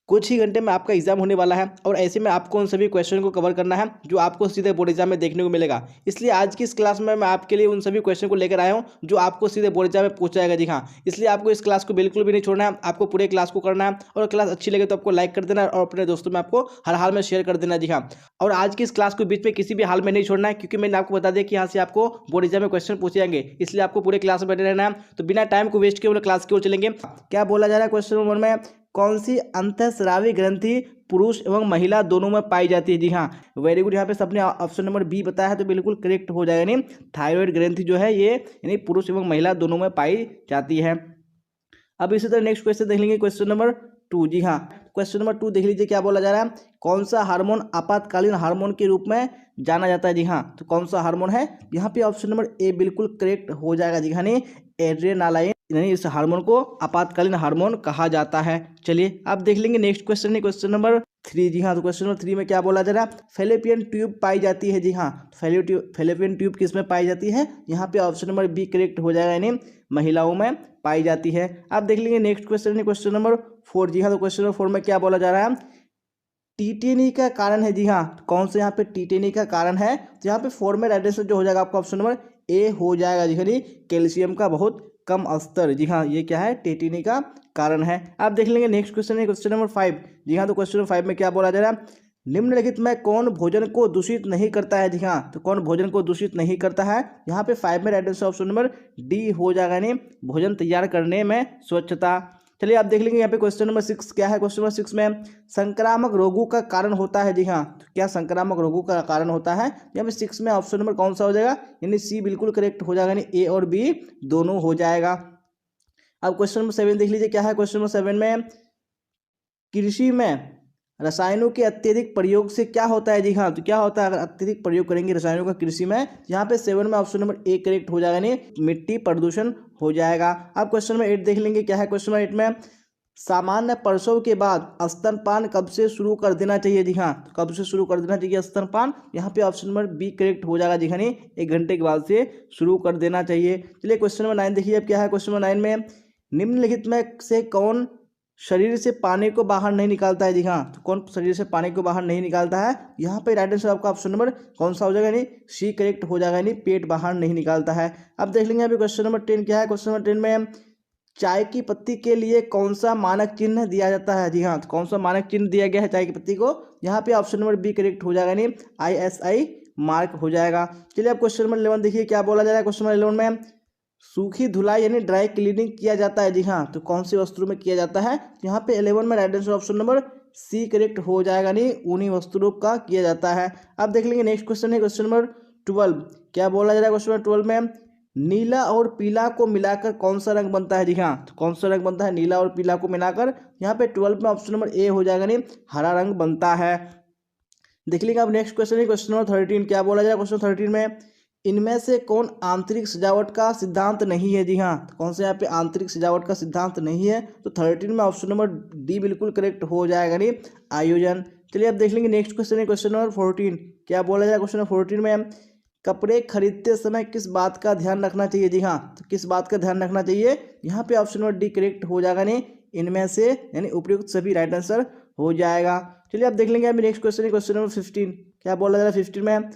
कुछ ही घंटे में आपका एग्जाम होने वाला है और ऐसे में आपको उन सभी क्वेश्चन को कवर करना है जो आपको सीधे बोर्ड एग्जाम में देखने को मिलेगा। इसलिए आज की इस क्लास में मैं आपके लिए उन सभी क्वेश्चन को लेकर आया हूं जो आपको सीधे बोर्ड एग्जाम में पूछा जाएगा। जी हाँ, इसलिए आपको इस क्लास को बिल्कुल भी नहीं छोड़ना है, आपको पूरे क्लास को करना है और क्लास अच्छी लगे तो आपको लाइक कर देना और अपने दोस्तों में आपको हर हाल में शेयर कर देना। जी हाँ, और आज की इस क्लास को बीच में किसी भी हाल में नहीं छोड़ना है, क्योंकि मैंने आपको बता दिया कि यहाँ से आपको बोर्ड एग्जाम में क्वेश्चन पूछे जाएंगे, इसलिए आपको पूरे क्लास में बने रहना है। तो बिना टाइम को वेस्ट किए हुए क्लास की ओर चलेंगे। क्या बोला जा रहा है क्वेश्चन नंबर में, कौन सी अंतःस्रावी ग्रंथि पुरुष एवं महिला दोनों में पाई जाती है। जी हाँ, वेरी गुड, यहाँ पे सबने ऑप्शन नंबर बी बताया है तो बिल्कुल करेक्ट हो जाएगा। यानी थायराइड ग्रंथि जो है ये यानी पुरुष एवं महिला दोनों में पाई जाती है। अब इसी तरह नेक्स्ट क्वेश्चन देख लेंगे, क्वेश्चन नंबर 2। जी हाँ, क्वेश्चन नंबर 2 देख लीजिए, क्या बोला जा रहा है, कौन सा हार्मोन आपातकालीन हार्मोन के रूप में जाना जाता है। जी हाँ, तो कौन सा हार्मोन है, यहाँ पे ऑप्शन नंबर ए बिल्कुल करेक्ट हो जाएगा। जी हाँ, एड्रेनालाइन, यानी इस हार्मोन को आपातकालीन हार्मोन कहा जाता है। चलिए आप देख लेंगे नेक्स्ट क्वेश्चन है, क्वेश्चन नंबर 3। जी हाँ, तो क्वेश्चन नंबर 3 में क्या बोला जा रहा है, फेलोपियन ट्यूब पाई जाती है। जी हाँ, फेलोपियन ट्यूब किस में पाई जाती है, यहाँ पे ऑप्शन नंबर बी करेक्ट हो जाएगा, यानी महिलाओं में पाई जाती है। आप देख लेंगे नेक्स्ट क्वेश्चन है, क्वेश्चन नंबर 4। जी हाँ, तो क्वेश्चन नंबर 4 में क्या बोला जा रहा है, टीटेनी का कारण है। जी हाँ, कौन से यहाँ पे टीटेनी का कारण है, तो यहाँ पे 4 में राइट आंसर जो हो जाएगा आपका ऑप्शन नंबर ए हो जाएगा। जी हाँ, कैल्शियम का बहुत कम स्तर। जी हाँ, ये क्या है, टीटेनी का कारण है। आप देख लेंगे नेक्स्ट क्वेश्चन है, क्वेश्चन नंबर 5। जी हाँ, तो क्वेश्चन नंबर 5 में क्या बोला जा रहा है, निम्नलिखित में कौन भोजन को दूषित नहीं करता है। जी हाँ, तो कौन भोजन को दूषित नहीं करता है, यहाँ पे 5 में right answer option number D हो जाएगा, यानी भोजन तैयार करने में स्वच्छता। चलिए आप देख लेंगे यहाँ पे क्वेश्चन नंबर 6 क्या है, क्वेश्चन नंबर 6 में संक्रामक रोगों का कारण होता है। जी हाँ, तो क्या संक्रामक रोगों का कारण होता है, यहाँ पे 6 में ऑप्शन नंबर कौन सा हो जाएगा, यानी सी बिल्कुल करेक्ट हो जाएगा, यानी ए और बी दोनों हो जाएगा। अब क्वेश्चन नंबर 7 देख लीजिए, क्या है क्वेश्चन नंबर 7 में, कृषि में रसायनों के अत्यधिक प्रयोग से क्या होता है। जी हाँ, तो क्या होता है अगर अत्यधिक प्रयोग करेंगे रसायनों का कृषि में, यहाँ पे 7 में ऑप्शन नंबर ए करेक्ट हो जाएगा, यानी मिट्टी प्रदूषण हो जाएगा। अब क्वेश्चन नंबर 8 देख लेंगे, क्या है क्वेश्चन नंबर 8 में, सामान्य प्रसव के बाद स्तनपान कब से शुरू कर देना चाहिए। जी हाँ, तो कब से शुरू कर देना चाहिए स्तनपान, यहाँ पे ऑप्शन नंबर बी करेक्ट हो जाएगा। जी हाँ, 1 घंटे के बाद से शुरू कर देना चाहिए। चलिए क्वेश्चन नंबर 9 देखिए, अब क्या है क्वेश्चन नंबर 9 में, निम्नलिखित में से कौन शरीर से पानी को बाहर नहीं निकालता है। जी हाँ, तो कौन शरीर से पानी को बाहर नहीं निकालता है, यहाँ पे राइट आंसर आपका ऑप्शन नंबर कौन सा हो जाएगा, यानी सी करेक्ट हो जाएगा, यानी पेट बाहर नहीं निकालता है। अब देख लेंगे अभी क्वेश्चन नंबर 10 क्या है, क्वेश्चन नंबर 10 में चाय की पत्ती के लिए कौन सा मानक चिन्ह दिया जाता है। जी हाँ, तो कौन सा मानक चिन्ह दिया गया है चाय की पत्ती को, यहाँ पे ऑप्शन नंबर बी करेक्ट हो जाएगा, यानी ISI मार्क हो जाएगा। चलिए अब क्वेश्चन नंबर 11 देखिए, क्या बोला जा रहा है क्वेश्चन नंबर 11 में, सूखी धुलाई यानी ड्राई क्लीनिंग किया जाता है। जी हाँ, तो कौन से वस्त्रों में किया जाता है, यहाँ पे 11 में right answer option number C correct हो जाएगा, नहीं ऊनी वस्त्रों का किया जाता है। अब देख लेंगे नेक्स्ट क्वेश्चन है, क्वेश्चन नंबर 12। क्या बोला जा रहा है क्वेश्चन नंबर 12 में, नीला और पीला को मिलाकर कौन सा रंग बनता है। जी हाँ, तो कौन सा रंग बनता है नीला और पीला को मिलाकर, यहाँ पे 12 में ऑप्शन नंबर ए हो जाएगा, नहीं हरा रंग बनता है। देख लीजिए अब नेक्स्ट क्वेश्चन है, क्वेश्चन नंबर 13। क्या बोला जाए क्वेश्चन 13 में, इनमें से कौन आंतरिक सजावट का सिद्धांत नहीं है। जी हाँ, तो कौन से यहाँ पे आंतरिक सजावट का सिद्धांत नहीं है, तो 13 में ऑप्शन नंबर डी बिल्कुल करेक्ट हो जाएगा, नहीं आयोजन। चलिए अब देख लेंगे नेक्स्ट क्वेश्चन है, क्वेश्चन नंबर 14। क्या बोला जाए क्वेश्चन नंबर 14 में, कपड़े खरीदते समय किस बात का ध्यान रखना चाहिए। जी हाँ, तो किस बात का ध्यान रखना चाहिए, यहाँ पे ऑप्शन नंबर डी करेक्ट हो जाएगा, नहीं इनमें से यानी उपयुक्त सभी राइट आंसर हो जाएगा। चलिए अब देख लेंगे अभी नेक्स्ट क्वेश्चन है, क्वेश्चन नंबर 15। क्या बोला जा रहा है 15 में,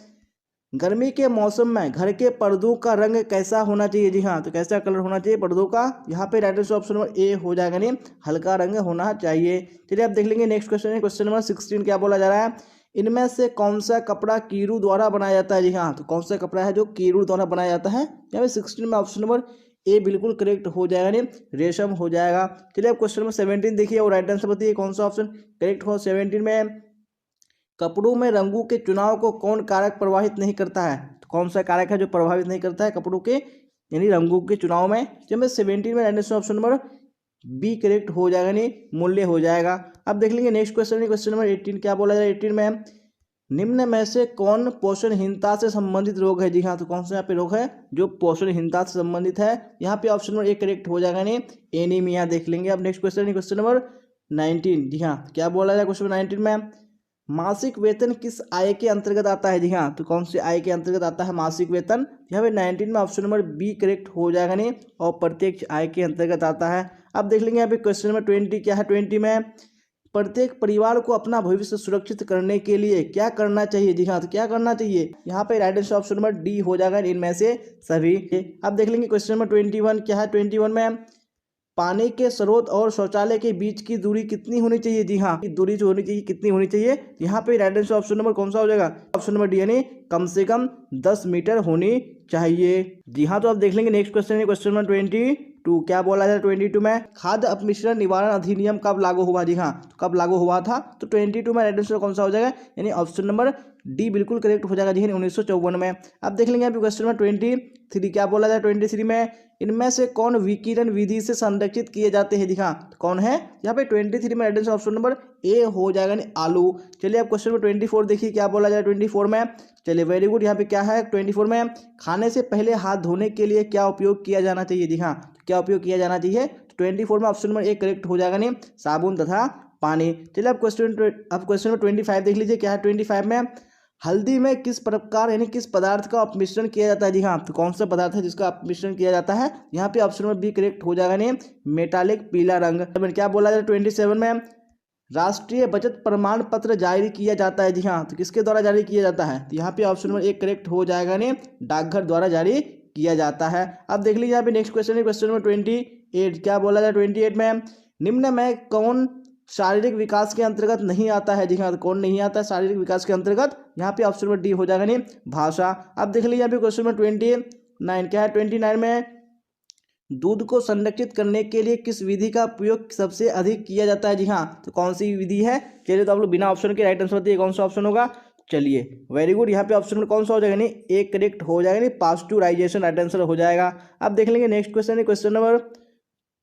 गर्मी के मौसम में घर के पर्दों का रंग कैसा होना चाहिए। जी हाँ, तो कैसा कलर होना चाहिए पर्दों का, यहाँ पे right answer option number A हो जाएगा, नहीं हल्का रंग होना चाहिए। चलिए अब देख लेंगे नेक्स्ट क्वेश्चन है, क्वेश्चन नंबर 16। क्या बोला जा रहा है, इनमें से कौन सा कपड़ा कीरू द्वारा बनाया जाता है। जी हाँ, तो कौन सा कपड़ा है जो कीरू द्वारा बनाया जाता है, यहाँ पे 16 में ऑप्शन नंबर ए बिल्कुल करेक्ट हो जाएगा, नहीं रेशम हो जाएगा। चलिए अब क्वेश्चन नंबर 17 देखिए और राइट आंसर बताइए कौन सा ऑप्शन करेक्ट हो। 17 में, कपड़ों में रंगों के चुनाव को कौन कारक प्रभावित नहीं करता है, तो कौन सा कारक है जो प्रभावित नहीं करता है कपड़ों के यानी रंगों के चुनाव में, जब मैं 17 में answer option number B correct हो जाएगा, नहीं मूल्य हो जाएगा। अब देख लेंगे नेक्स्ट क्वेश्चन, क्वेश्चन नंबर 18। क्या बोला जाए 18 में, निम्न में से कौन पोषणहीनता से संबंधित रोग है। जी हाँ, तो कौन सा यहाँ पे रोग है जो पोषणहीनता से संबंधित है, यहाँ पे ऑप्शन नंबर ए करेक्ट हो जाएगा, नहीं एनीमिया। देख लेंगे अब नेक्स्ट क्वेश्चन, क्वेश्चन नंबर 19। जी हाँ, क्या बोला जाए क्वेश्चन नंबर 19 में, मासिक वेतन किस आय के अंतर्गत आता है। जी हाँ, तो कौन सी आय के अंतर्गत आता है मासिक वेतन, यहाँ पे 19 में ऑप्शन नंबर बी करेक्ट हो जाएगा, नहीं और प्रत्यक्ष आय के अंतर्गत आता है। अब देख लेंगे यहाँ पे क्वेश्चन नंबर 20। क्या है 20 में, प्रत्येक परिवार को अपना भविष्य सुरक्षित करने के लिए क्या करना चाहिए? जी हाँ, तो क्या करना चाहिए? यहाँ पे right answer option number D हो जाएगा इनमें से सभी। अब देख लेंगे क्वेश्चन नंबर 21 क्या है। 21 में पानी के स्रोत और शौचालय के बीच की दूरी कितनी होनी चाहिए? जी हाँ, दूरी जो होनी चाहिए कितनी होनी चाहिए? यहाँ पे राइट आंसर ऑप्शन नंबर कौन सा हो जाएगा? ऑप्शन नंबर डी यानी कम से कम 10 मीटर होनी चाहिए। जी हाँ, तो आप देख लेंगे नेक्स्ट क्वेश्चन है क्वेश्चन नंबर 22 क्या बोला जाए 22 में खाद्य अपमिश्रण निवारण अधिनियम कब लागू हुआ? जी हाँ, तो कब लागू हुआ था? तो 22 में राइट आंसर कौन सा हो जाएगा? यानी ऑप्शन नंबर डी बिल्कुल करेक्ट हो जाएगा जी 1954 में। अब देख लेंगे अभी क्वेश्चन नंबर 23 क्या बोला जाए 23 में इनमें से कौन विकिरण विधि से संरक्षित किए जाते हैं? दिखा तो कौन है यहाँ पे 23 में right answer option number A हो जाएगा यानी आलू। चलिए अब क्वेश्चन नंबर 24 देखिए क्या बोला जाए 24 में। चलिए वेरी गुड, यहाँ पे क्या है 24 में खाने से पहले हाथ धोने के लिए क्या उपयोग किया जाना चाहिए? दिखा क्या उपयोग किया जाना चाहिए? 24 में ऑप्शन नंबर ए करेक्ट हो जाएगा नहीं साबुन तथा पानी। चलिए अब क्वेश्चन नंबर 25 देख लीजिए क्या है 25 में हल्दी में किस प्रकार यानी किस पदार्थ का अपमिश्रण किया जाता है? जी हाँ, तो कौन सा पदार्थ है जिसका अपमिश्रण किया जाता है? यहाँ पे ऑप्शन नंबर बी करेक्ट हो जाएगा नहीं मेटालिक पीला रंग। क्या बोला जाए 27 में राष्ट्रीय बचत प्रमाण पत्र जारी किया जाता है? जी हाँ, तो किसके द्वारा जारी किया जाता है? तो यहाँ पे ऑप्शन नंबर एक करेक्ट हो जाएगा नहीं डाकघर द्वारा जारी किया जाता है। अब देख लीजिए यहाँ पे नेक्स्ट क्वेश्चन है क्वेश्चन नंबर 28 क्या बोला जाए 28 में निम्न में कौन शारीरिक विकास के अंतर्गत नहीं आता है? जी हाँ, तो कौन नहीं आता है शारीरिक विकास के अंतर्गत? यहाँ पे ऑप्शन नंबर डी हो जाएगा नहीं भाषा। अब देख लीजिए यहाँ पे क्वेश्चन नंबर 29 क्या है 29 में दूध को संरक्षित करने के लिए किस विधि का उपयोग सबसे अधिक किया जाता है? जी हाँ, तो कौन सी विधि है? चलिए तो आप लोग बिना ऑप्शन के राइट आंसर बताइए कौन सा ऑप्शन होगा। चलिए वेरी गुड, यहाँ पे ऑप्शन में कौन सा हो जाएगा नहीं एक करेक्ट हो जाएगा नहीं पास्चुराइजेशन राइट आंसर हो जाएगा। अब देख लेंगे नेक्स्ट क्वेश्चन है क्वेश्चन नंबर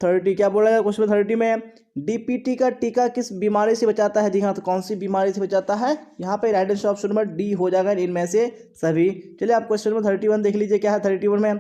30 क्या बोला जाए क्वेश्चन 30 में डीपीटी का टीका किस बीमारी से बचाता है? जी हाँ, तो कौन सी बीमारी से बचाता है? यहाँ पे right answer option number D हो जाएगा इनमें से सभी। चलिए आप क्वेश्चन नंबर 31 देख लीजिए क्या है 31 में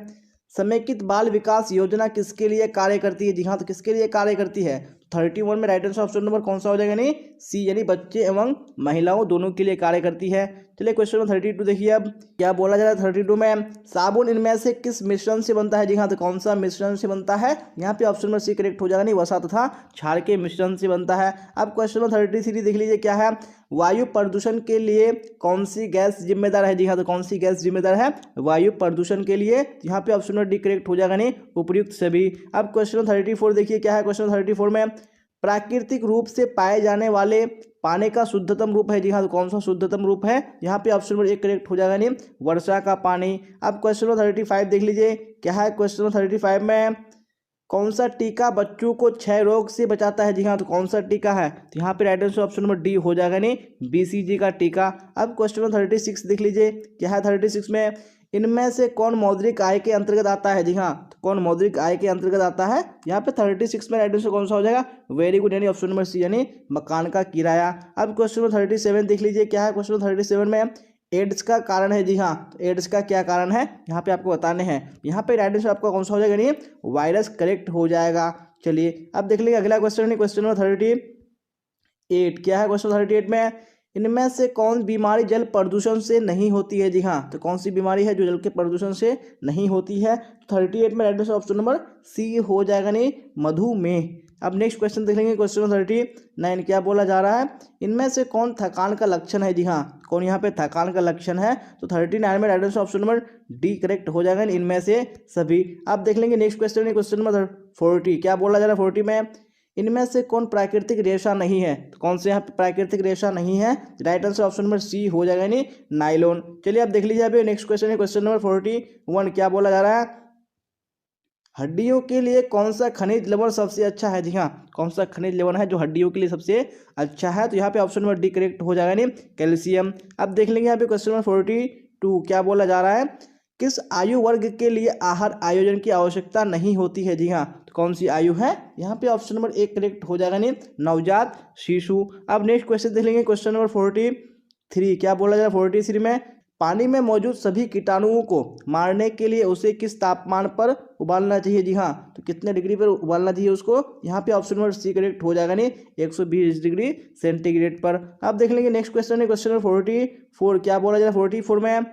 समेकित बाल विकास योजना किसके लिए कार्य करती है? जी हाँ, तो किसके लिए कार्य करती है? 31 में राइट आंसर ऑप्शन नंबर कौन सा हो जाएगा नहीं सी यानी बच्चे एवं महिलाओं दोनों के लिए कार्य करती है। चलिए क्वेश्चन नंबर 32 देखिए अब क्या बोला जा रहा है 32 में साबुन इनमें से किस मिश्रण से बनता है? जी हाँ, तो कौन सा मिश्रण से बनता है? यहाँ पे ऑप्शन नंबर सी करेक्ट हो जाएगा नहीं वसा तथा क्षार के मिश्रण से बनता है। अब क्वेश्चन नंबर 33 देख लीजिए क्या है वायु प्रदूषण के लिए कौन सी गैस जिम्मेदार है? जी हाँ, तो कौन सी गैस जिम्मेदार है वायु प्रदूषण के लिए? यहाँ पे ऑप्शन नंबर डी करेक्ट हो जाएगा नहीं उपयुक्त सभी। अब क्वेश्चन नंबर 34 देखिए क्या है क्वेश्चन नंबर 34 में प्राकृतिक रूप से पाए जाने वाले पानी का शुद्धतम रूप है? जी हाँ, तो कौन सा शुद्धतम रूप है? यहाँ पे ऑप्शन नंबर एक करेक्ट हो जाएगा नहीं वर्षा का पानी। अब क्वेश्चन नंबर 35 देख लीजिए क्या है क्वेश्चन नंबर 35 में कौन सा टीका बच्चों को क्षय रोग से बचाता है? जी हाँ, तो कौन सा टीका है? तो यहाँ पे right answer option number D हो जाएगा नहीं बीसीजी का टीका। अब क्वेश्चन नंबर 36 देख लीजिए क्या है 36 में इनमें से कौन मौद्रिक आय के अंतर्गत आता है? जी हाँ, तो कौन मौद्रिक आय के अंतर्गत आता है? यहाँ पे 36 में राइट आंसर कौन सा हो जाएगा वेरी गुड यानी ऑप्शन नंबर सी यानी मकान का किराया। अब क्वेश्चन नंबर 37 देख लीजिए क्या है क्वेश्चन नंबर 37 में एड्स का कारण है? जी हाँ, तो एड्स का क्या कारण है यहाँ पे आपको बताने हैं। यहाँ पे राइट आंसर आपका कौन सा हो जाएगा नहीं वायरस करेक्ट हो जाएगा। चलिए अब देख लीजिए अगला क्वेश्चन है क्वेश्चन नंबर 38 क्या है क्वेश्चन 38 में इनमें से कौन बीमारी जल प्रदूषण से नहीं होती है? जी हाँ, तो कौन सी बीमारी है जो जल के प्रदूषण से नहीं होती है? 38 में right answer option number C हो जाएगा नहीं मधुमेह। अब नेक्स्ट क्वेश्चन देख लेंगे क्वेश्चन नंबर 39 क्या बोला जा रहा है इनमें से कौन थकान का लक्षण है? जी हाँ, कौन यहाँ पे थकान का लक्षण है? तो 39 में right answer option number D correct हो जाएगा इनमें से सभी। अब देख लेंगे नेक्स्ट क्वेश्चन है क्वेश्चन नंबर 40 क्या बोला जा रहा है 40 में इनमें से कौन प्राकृतिक रेशा नहीं है? तो कौन से यहाँ पे प्राकृतिक रेशा नहीं है? Right answer option number C हो जाएगा नहीं नाइलॉन। चलिए अब देख लीजिए अभी नेक्स्ट क्वेश्चन है क्वेश्चन नंबर 41 क्या बोला जा रहा है हड्डियों के लिए कौन सा खनिज लवण सबसे अच्छा है? जी हाँ, कौन सा खनिज लवण है जो हड्डियों के लिए सबसे अच्छा है? तो यहाँ पे ऑप्शन नंबर डी करेक्ट हो जाएगा नहीं कैल्शियम। अब देख लेंगे यहाँ पे क्वेश्चन नंबर 42 क्या बोला जा रहा है किस आयु वर्ग के लिए आहार आयोजन की आवश्यकता नहीं होती है? जी हाँ, तो कौन सी आयु है? यहाँ पे ऑप्शन नंबर एक करेक्ट हो जाएगा नहीं नवजात शिशु। अब नेक्स्ट क्वेश्चन देख लेंगे क्वेश्चन नंबर 43 क्या बोला जा रहा है 43 में पानी में मौजूद सभी कीटाणुओं को मारने के लिए उसे किस तापमान पर उबालना चाहिए? जी हाँ, तो कितने डिग्री पर उबालना चाहिए उसको? यहाँ पे ऑप्शन नंबर सी करेक्ट हो जाएगा नहीं 120 डिग्री सेंटीग्रेड पर। अब देख लेंगे नेक्स्ट क्वेश्चन है क्वेश्चन नंबर 44 क्या बोला जा रहा है 44 में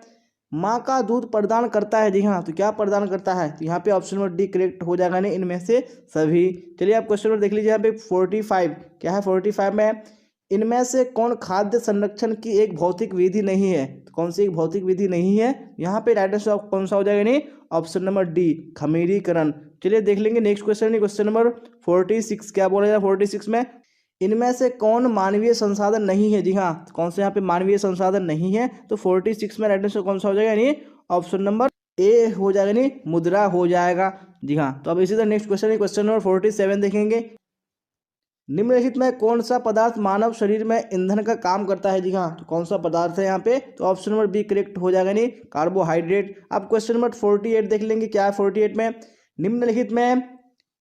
माँ का दूध प्रदान करता है? जी हाँ, तो क्या प्रदान करता है? तो यहाँ पे ऑप्शन नंबर डी करेक्ट हो जाएगा नहीं इनमें से सभी। चलिए आप क्वेश्चन नंबर देख लीजिए यहाँ पे 45 क्या है 45 में इनमें से कौन खाद्य संरक्षण की एक भौतिक विधि नहीं है? तो कौन सी एक भौतिक विधि नहीं है? यहाँ पे राइट आंसर कौन सा हो जाएगा? नहीं, ऑप्शन नंबर डी, खमीरीकरण। चलिए देख लेंगे नेक्स्ट क्वेश्चन, क्वेश्चन नंबर 46 क्या बोला जाए 46 में, इनमें से कौन मानवीय संसाधन नहीं है? जी हाँ, कौन से यहाँ पे मानवीय संसाधन नहीं है? तो 46 में राइट आंसर कौन सा हो जाएगा? यानी ऑप्शन नंबर ए हो जाएगा, नहीं मुद्रा हो जाएगा। जी हाँ, तो अब इसी तरह नेक्स्ट क्वेश्चन है क्वेश्चन नंबर 47 देखेंगे, निम्नलिखित में कौन सा पदार्थ मानव शरीर में ईंधन का काम करता है? जी हाँ, तो कौन सा पदार्थ है यहाँ पे? तो ऑप्शन नंबर बी करेक्ट हो जाएगा, नहीं कार्बोहाइड्रेट। अब क्वेश्चन नंबर 48 देख लेंगे, क्या है 48 में, निम्नलिखित में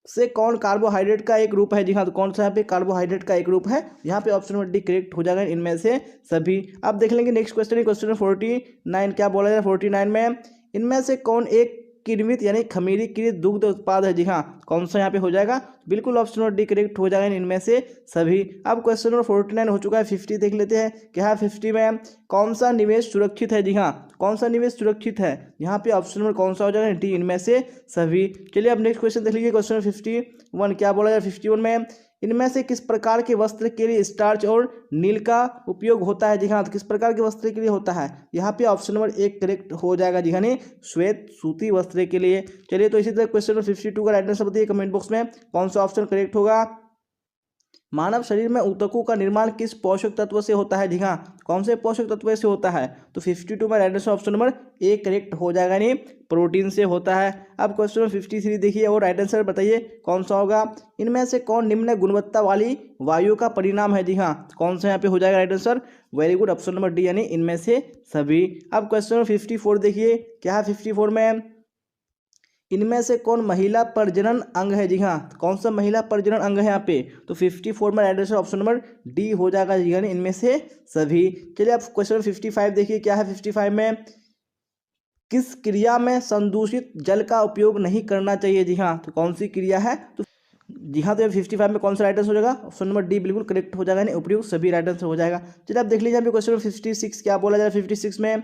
से कौन कार्बोहाइड्रेट का एक रूप है? जी हाँ, तो कौन सा यहाँ पे कार्बोहाइड्रेट का एक रूप है? यहाँ पे ऑप्शन नंबर डी करेक्ट हो जाएगा इनमें से सभी। अब देख लेंगे नेक्स्ट क्वेश्चन है क्वेश्चन नंबर 49 क्या बोला जाए 49 में, इनमें से कौन एक किण्वित यानी खमीरीकृत दुग्ध उत्पाद है? जी हाँ, कौन सा यहाँ पे हो जाएगा? बिल्कुल ऑप्शन नंबर डी करेक्ट हो जाएगा इनमें से सभी। अब क्वेश्चन नंबर 49 हो चुका है, 50 देख लेते हैं, क्या है 50 में, कौन सा निवेश सुरक्षित है? जी हाँ, कौन सा निवेश सुरक्षित है? यहाँ पे ऑप्शन नंबर कौन सा हो जाएगा? डी, इनमें से सभी। चलिए अब नेक्स्ट क्वेश्चन देख लीजिए, क्वेश्चन नंबर 51 क्या बोला जाए 51 में, इनमें से किस प्रकार के वस्त्र के लिए स्टार्च और नील का उपयोग होता है? जी हाँ, तो किस प्रकार के वस्त्र के लिए होता है? यहाँ पे ऑप्शन नंबर एक करेक्ट हो जाएगा, जी हाँ, नहीं श्वेत सूती वस्त्र के लिए। चलिए तो इसी तरह क्वेश्चन नंबर 52 का राइट आंसर बताइए कमेंट बॉक्स में, कौन सा ऑप्शन करेक्ट होगा। मानव शरीर में ऊतकों का निर्माण किस पोषक तत्व से होता है? जी हाँ, कौन से पोषक तत्व से होता है? तो 52 में right answer option number A correct हो जाएगा, नहीं प्रोटीन से होता है। अब क्वेश्चन नंबर 53 देखिए और राइट आंसर बताइए कौन सा होगा, इनमें से कौन निम्न गुणवत्ता वाली वायु का परिणाम है? जी हाँ, कौन सा यहाँ पे हो जाएगा right answer? Very good, option number D यानी इनमें से सभी। अब क्वेश्चन नंबर 54 देखिए, क्या है 54 में, इनमें से कौन महिला प्रजनन अंग है? जी हाँ, कौन सा महिला प्रजनन अंग है यहाँ पे? तो 54 में right answer option number D हो जाएगा, जी हाँ, इनमें से सभी। चलिए अब क्वेश्चन 55 देखिए, क्या है 55 में, किस क्रिया में संदूषित जल का उपयोग नहीं करना चाहिए? जी हाँ, तो कौन सी क्रिया है? तो जी हाँ, तो ये 55 में कौन सा राइट आंसर हो जाएगा? ऑप्शन नंबर डी बिल्कुल करेक्ट हो जाएगा, नहीं उपयुक्त सभी राइट आंसर हो जाएगा। चलिए आप देख लीजिए यहाँ पे क्वेश्चन 56 क्या बोला जाए 56 में,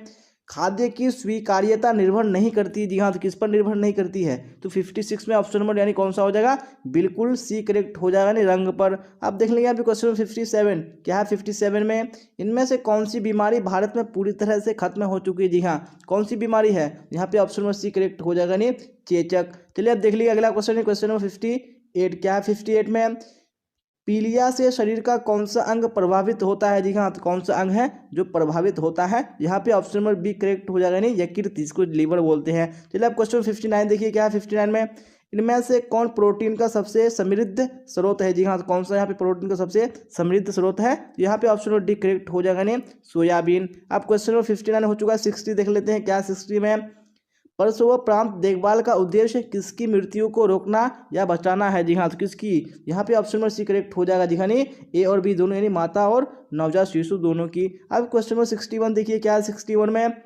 खाद्य की स्वीकार्यता निर्भर नहीं करती। जी हाँ, तो किस पर निर्भर नहीं करती है? तो 56 में ऑप्शन नंबर यानी कौन सा हो जाएगा? बिल्कुल सी करेक्ट हो जाएगा, नहीं रंग पर। अब देख लेंगे यहाँ पे क्वेश्चन 57 क्या है 57 में, इनमें से कौन सी बीमारी भारत में पूरी तरह से खत्म हो चुकी है? जी हाँ, कौन सी बीमारी है? यहाँ पे ऑप्शन नंबर सी करेक्ट हो जाएगा, नहीं चेचक। चलिए अब देख लीजिए अगला क्वेश्चन है क्वेश्चन नंबर 58 क्या है 58 में, पीलिया से शरीर का कौन सा अंग प्रभावित होता है? जी हाँ, तो कौन सा अंग है जो प्रभावित होता है? यहाँ पे ऑप्शन नंबर बी करेक्ट हो जाएगा, नहीं यकृत, जिसको लीवर बोलते हैं। चलिए आप क्वेश्चन 59 देखिए, क्या है 59 में, इनमें से कौन प्रोटीन का सबसे समृद्ध स्रोत है? जी हाँ, तो कौन सा यहाँ पे प्रोटीन का सबसे समृद्ध स्रोत है? तो यहाँ पे ऑप्शन नंबर डी करेक्ट हो जाएगा, नहीं सोयाबीन। अब क्वेश्चन नंबर 59 हो चुका है, 60 देख लेते हैं, क्या 60 में, प्रसव प्रांत देखभाल का उद्देश्य किसकी मृत्यु को रोकना या बचाना है? जी हाँ, तो किसकी? यहाँ पे ऑप्शन नंबर सी करेक्ट हो जाएगा, जी हाँ, नहीं ए और बी दोनों यानी माता और नवजात शिशु दोनों की। अब क्वेश्चन नंबर 61 देखिए, क्या है 61 में,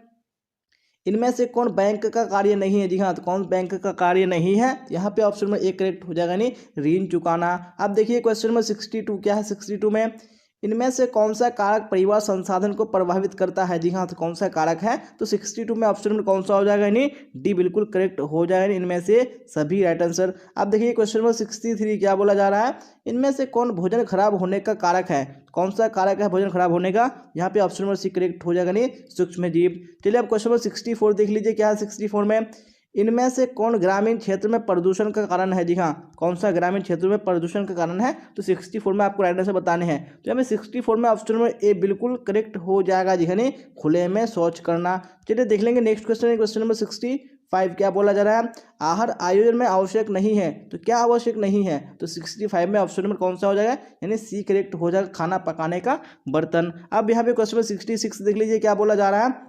इनमें से कौन बैंक का कार्य नहीं है? जी हाँ, तो कौन बैंक का कार्य नहीं है? यहाँ पे ऑप्शन नंबर ए करेक्ट हो जाएगा, नहीं ऋण चुकाना। अब देखिए क्वेश्चन नंबर 62 क्या है 62 में, इनमें से कौन सा कारक परिवार संसाधन को प्रभावित करता है? जी हाँ, तो कौन सा कारक है? तो 62 में ऑप्शन नंबर कौन सा हो जाएगा? नहीं डी बिल्कुल करेक्ट हो जाएगा, इनमें से सभी राइट आंसर। अब देखिए क्वेश्चन नंबर 63 क्या बोला जा रहा है, इनमें से कौन भोजन खराब होने का कारक है? कौन सा कारक है भोजन खराब होने का? यहाँ पे ऑप्शन नंबर सी करेक्ट हो जाएगा, नहीं सूक्ष्म जीव। चलिए अब क्वेश्चन नंबर 64 देख लीजिए, क्या है 64 में, इनमें से कौन ग्रामीण क्षेत्र में प्रदूषण का कारण है? जी हाँ, कौन सा ग्रामीण क्षेत्र में प्रदूषण का कारण है? तो 64 में आपको राइट आंसर बताने हैं। तो यहाँ पे 64 में ऑप्शन नंबर ए बिल्कुल करेक्ट हो जाएगा, जी हाँ, नहीं खुले में शौच करना। चलिए देख लेंगे नेक्स्ट क्वेश्चन है क्वेश्चन नंबर 65 क्या बोला जा रहा है, आहार आयोजन में आवश्यक नहीं है। तो क्या आवश्यक नहीं है? तो 65 में ऑप्शन नंबर कौन सा हो जाएगा? यानी सी करेक्ट हो जाएगा, खाना पकाने का बर्तन। अब यहाँ पे क्वेश्चन नंबर 66 देख लीजिए, क्या बोला जा रहा है,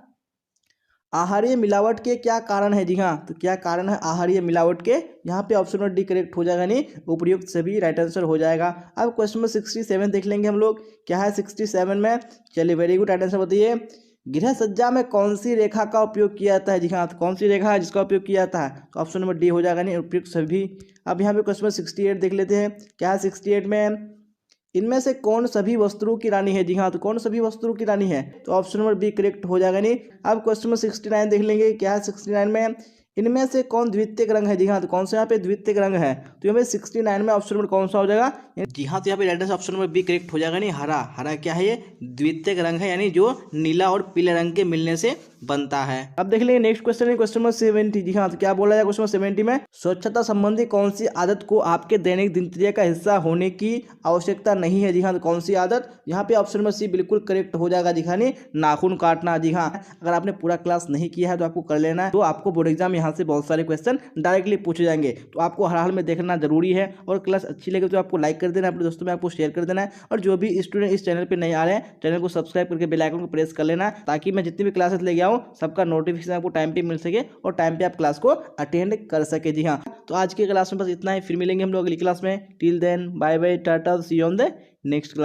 आहारीय मिलावट के क्या कारण है? जी हाँ, तो क्या कारण है आहारीय मिलावट के? यहाँ पे ऑप्शन नंबर डी करेक्ट हो जाएगा, नहीं उपयुक्त सभी राइट आंसर हो जाएगा। अब क्वेश्चन नंबर 67 देख लेंगे हम लोग, क्या है 67 में, चलिए वेरी गुड राइट आंसर बताइए, गृह सज्जा में कौन सी रेखा का उपयोग किया जाता है? जी हाँ, तो कौन सी रेखा है जिसका उपयोग किया जाता है? तो ऑप्शन नंबर डी हो जाएगा, नहीं उपयुक्त सभी। अब यहाँ पे क्वेश्चन नंबर 68 देख लेते हैं, क्या है 68 में, इनमें से कौन सभी वस्त्रों की रानी है? जी हाँ, तो कौन सभी वस्त्रों की रानी है? तो ऑप्शन नंबर बी करेक्ट हो जाएगा, नहीं। अब क्वेश्चन नंबर 69 देख लेंगे, क्या है 69 में, इनमें से कौन द्वितीयक रंग है? जी हाँ, तो कौन सा यहाँ पे द्वितीयक रंग है? तो यहाँ पे 69 में ऑप्शन नंबर कौन सा हो जाएगा? जी हाँ, तो यहाँ पे right answer option number B correct हो जाएगा। नहीं, हरा, हरा क्या है? ये द्वितीयक रंग है, यानी जो नीला और पीले रंग के मिलने से बनता है। अब देख लेंगे नेक्स्ट क्वेश्चन है, क्वेश्चन नंबर 70। जी हाँ, तो क्या बोला जाए क्वेश्चन नंबर 70 में? स्वच्छता संबंधी कौन सी आदत को आपके दैनिक दिनचर्या का हिस्सा होने की आवश्यकता नहीं है? जी हाँ, तो कौन सी आदत? यहाँ पे ऑप्शन नंबर सी बिल्कुल करेक्ट हो जाएगा। जी हाँ, नाखून काटना। जी हाँ, अगर आपने पूरा क्लास नहीं किया है तो आपको कर लेना है, तो आपको बोर्ड एग्जाम यहाँ से बहुत सारे क्वेश्चन डायरेक्टली पूछे जाएंगे, तो आपको हर हाल में देखना जरूरी है। और क्लास अच्छी लगे तो आपको लाइक कर देना है, अपने दोस्तों में आपको शेयर कर देना है, और जो भी स्टूडेंट इस चैनल पे नहीं आ रहे हैं, चैनल को सब्सक्राइब करके बेल आइकन को प्रेस कर लेना, ताकि मैं जितनी भी क्लासेस लेके आऊँ सबका नोटिफिकेशन आपको टाइम पे मिल सके और टाइम पे आप क्लास को अटेंड कर सके। जी हाँ, तो आज की क्लास में बस इतना ही, फिर मिलेंगे हम लोग अगली क्लास में। टिल देन बाय बाय, टाटा, see you on the next class.